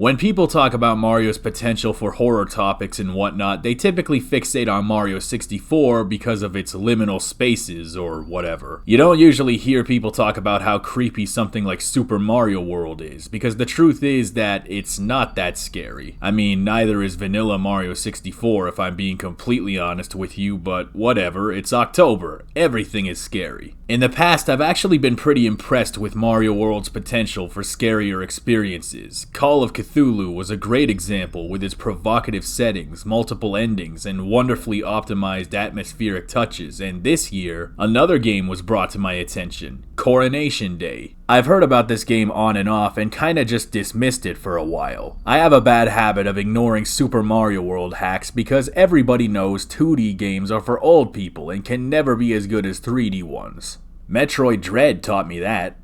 When people talk about Mario's potential for horror topics and whatnot, they typically fixate on Mario 64 because of its liminal spaces or whatever. You don't usually hear people talk about how creepy something like Super Mario World is, because the truth is that it's not that scary. I mean, neither is vanilla Mario 64 if I'm being completely honest with you, but whatever, it's October. Everything is scary. In the past, I've actually been pretty impressed with Mario World's potential for scarier experiences. Call of Cthulhu was a great example with its provocative settings, multiple endings, and wonderfully optimized atmospheric touches, and this year, another game was brought to my attention, Coronation Day. I've heard about this game on and off and kinda just dismissed it for a while. I have a bad habit of ignoring Super Mario World hacks because everybody knows 2D games are for old people and can never be as good as 3D ones. Metroid Dread taught me that.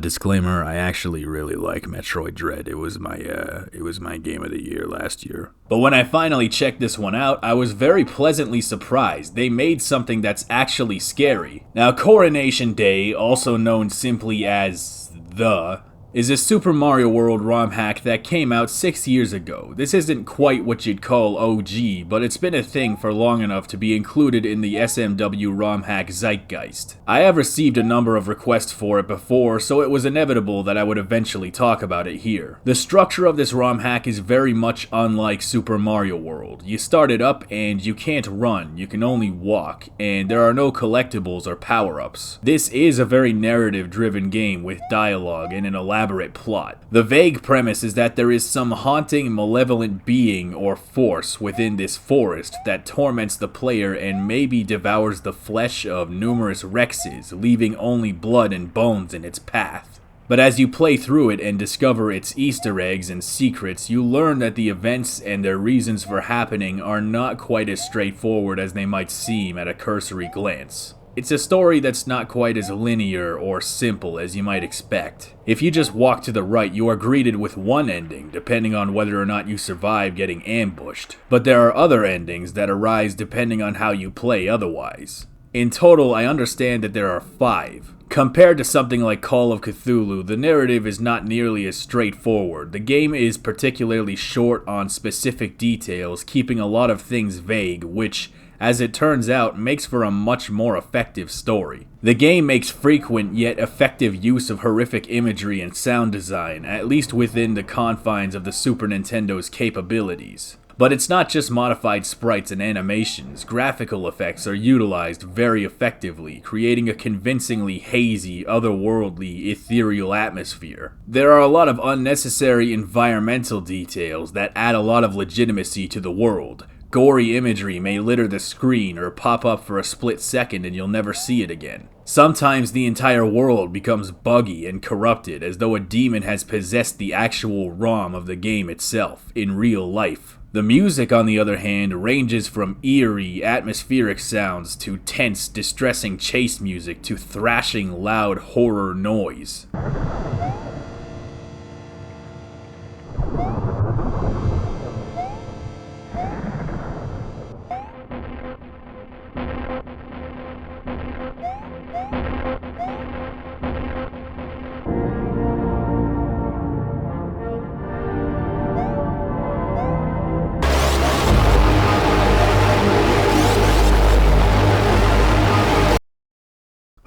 Disclaimer, I actually really like Metroid Dread. It was my game of the year last year. But when I finally checked this one out, I was very pleasantly surprised. They made something that's actually scary. Now, Coronation Day, also known simply as The, is a Super Mario World ROM hack that came out 6 years ago. This isn't quite what you'd call OG, but it's been a thing for long enough to be included in the SMW ROM hack zeitgeist. I have received a number of requests for it before, so it was inevitable that I would eventually talk about it here. The structure of this ROM hack is very much unlike Super Mario World. You start it up and you can't run, you can only walk, and there are no collectibles or power-ups. This is a very narrative-driven game with dialogue and an elaborate plot. The vague premise is that there is some haunting, malevolent being or force within this forest that torments the player and maybe devours the flesh of numerous Rexes, leaving only blood and bones in its path. But as you play through it and discover its Easter eggs and secrets, you learn that the events and their reasons for happening are not quite as straightforward as they might seem at a cursory glance. It's a story that's not quite as linear or simple as you might expect. If you just walk to the right, you are greeted with one ending, depending on whether or not you survive getting ambushed. But there are other endings that arise depending on how you play otherwise. In total, I understand that there are 5. Compared to something like Call of Cthulhu, the narrative is not nearly as straightforward. The game is particularly short on specific details, keeping a lot of things vague, which, as it turns out, makes for a much more effective story. The game makes frequent yet effective use of horrific imagery and sound design, at least within the confines of the Super Nintendo's capabilities. But it's not just modified sprites and animations. Graphical effects are utilized very effectively, creating a convincingly hazy, otherworldly, ethereal atmosphere. There are a lot of unnecessary environmental details that add a lot of legitimacy to the world. Gory imagery may litter the screen or pop up for a split second and you'll never see it again. Sometimes the entire world becomes buggy and corrupted, as though a demon has possessed the actual ROM of the game itself, in real life. The music, on the other hand, ranges from eerie, atmospheric sounds to tense, distressing chase music to thrashing, loud horror noise.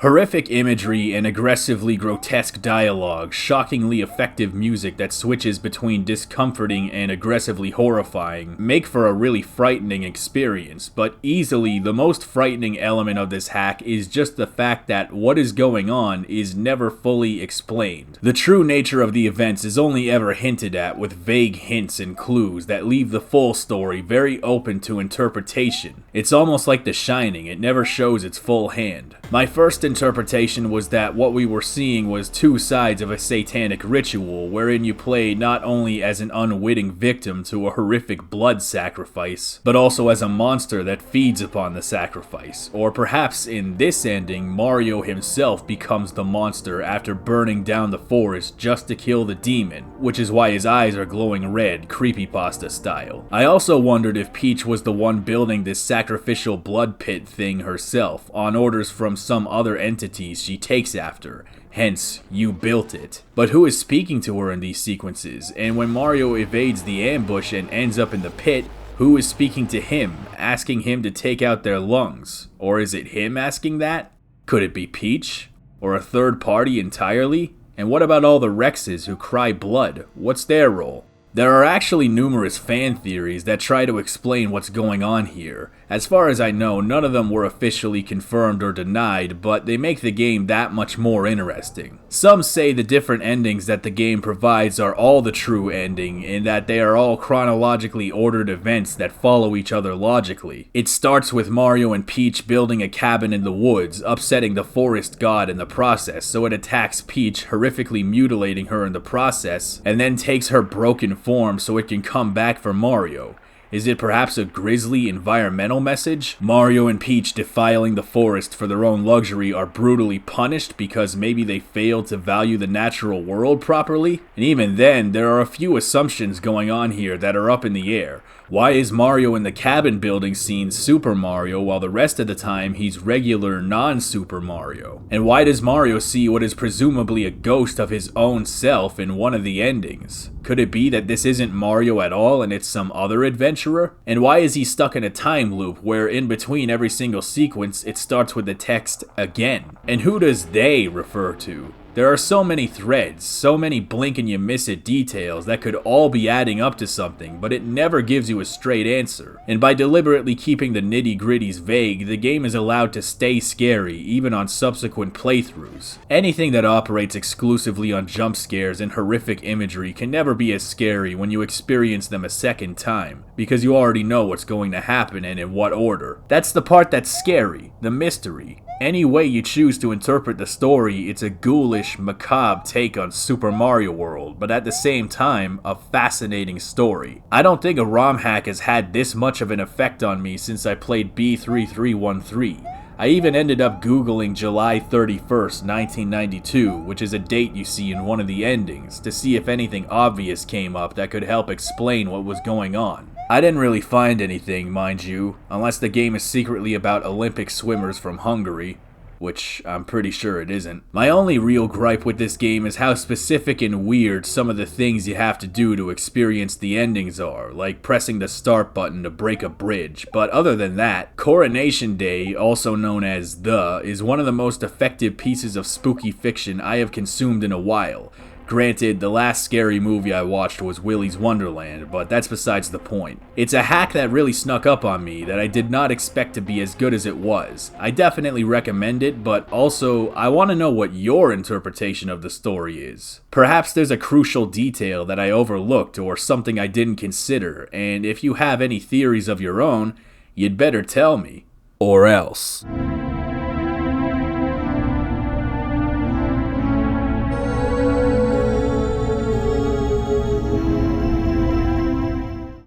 Horrific imagery and aggressively grotesque dialogue, shockingly effective music that switches between discomforting and aggressively horrifying, make for a really frightening experience, but easily the most frightening element of this hack is just the fact that what is going on is never fully explained. The true nature of the events is only ever hinted at with vague hints and clues that leave the full story very open to interpretation. It's almost like The Shining, it never shows its full hand. My first interpretation was that what we were seeing was two sides of a satanic ritual wherein you play not only as an unwitting victim to a horrific blood sacrifice, but also as a monster that feeds upon the sacrifice. Or perhaps in this ending, Mario himself becomes the monster after burning down the forest just to kill the demon, which is why his eyes are glowing red, creepypasta style. I also wondered if Peach was the one building this sacrificial blood pit thing herself, on orders from some other entities she takes after, hence, you built it. But who is speaking to her in these sequences? And when Mario evades the ambush and ends up in the pit, who is speaking to him, asking him to take out their lungs? Or is it him asking that? Could it be Peach? Or a third party entirely? And what about all the Rexes who cry blood? What's their role? There are actually numerous fan theories that try to explain what's going on here. As far as I know, none of them were officially confirmed or denied, but they make the game that much more interesting. Some say the different endings that the game provides are all the true ending, in that they are all chronologically ordered events that follow each other logically. It starts with Mario and Peach building a cabin in the woods, upsetting the forest god in the process, so it attacks Peach, horrifically mutilating her in the process, and then takes her broken form so it can come back for Mario. Is it perhaps a grisly environmental message? Mario and Peach defiling the forest for their own luxury are brutally punished because maybe they failed to value the natural world properly? And even then, there are a few assumptions going on here that are up in the air. Why is Mario in the cabin building scene Super Mario while the rest of the time he's regular non-Super Mario? And why does Mario see what is presumably a ghost of his own self in one of the endings? Could it be that this isn't Mario at all and it's some other adventurer? And why is he stuck in a time loop where in between every single sequence it starts with the text again? And who does they refer to? There are so many threads, so many blink and you miss it details that could all be adding up to something, but it never gives you a straight answer. And by deliberately keeping the nitty-gritties vague, the game is allowed to stay scary, even on subsequent playthroughs. Anything that operates exclusively on jump scares and horrific imagery can never be as scary when you experience them a second time, because you already know what's going to happen and in what order. That's the part that's scary, the mystery. Any way you choose to interpret the story, it's a ghoulish, macabre take on Super Mario World, but at the same time, a fascinating story. I don't think a ROM hack has had this much of an effect on me since I played B3313. I even ended up googling July 31st, 1992, which is a date you see in one of the endings, to see if anything obvious came up that could help explain what was going on. I didn't really find anything, mind you, unless the game is secretly about Olympic swimmers from Hungary, which I'm pretty sure it isn't. My only real gripe with this game is how specific and weird some of the things you have to do to experience the endings are, like pressing the start button to break a bridge. But other than that, Coronation Day, also known as The, is one of the most effective pieces of spooky fiction I have consumed in a while. Granted, the last scary movie I watched was Willy's Wonderland, but that's besides the point. It's a hack that really snuck up on me that I did not expect to be as good as it was. I definitely recommend it, but also, I want to know what your interpretation of the story is. Perhaps there's a crucial detail that I overlooked or something I didn't consider, and if you have any theories of your own, you'd better tell me. Or else.